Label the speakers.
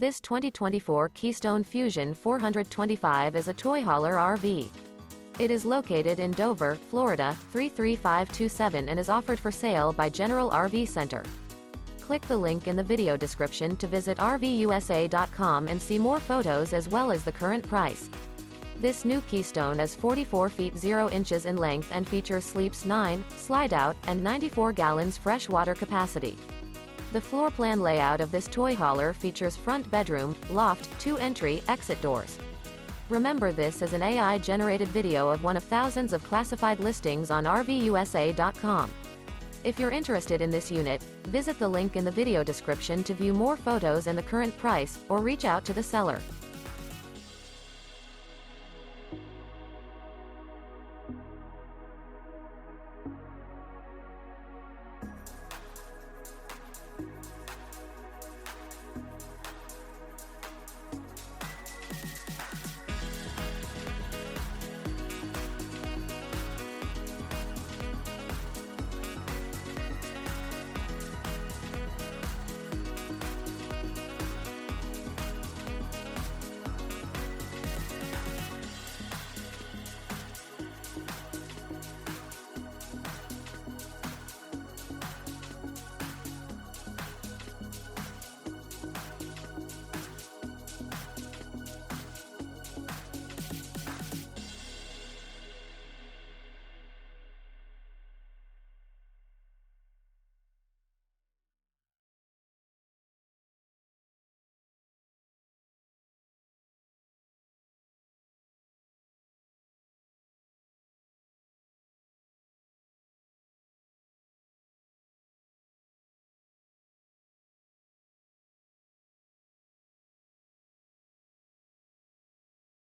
Speaker 1: This 2024 Keystone Fuzion 425 is a toy hauler RV. It is located in Dover, Florida, 33527 and is offered for sale by General RV Center. Click the link in the video description to visit RVUSA.com and see more photos as well as the current price. This new Keystone is 44 feet 0 inches in length and features sleeps 9, Slideout, and 94 gallons fresh water capacity. The floor plan layout of this toy hauler features front bedroom, loft, 2 entry, exit doors. Remember, this is an AI-generated video of one of thousands of classified listings on RVUSA.com. If you're interested in this unit, visit the link in the video description to view more photos and the current price, or reach out to the seller.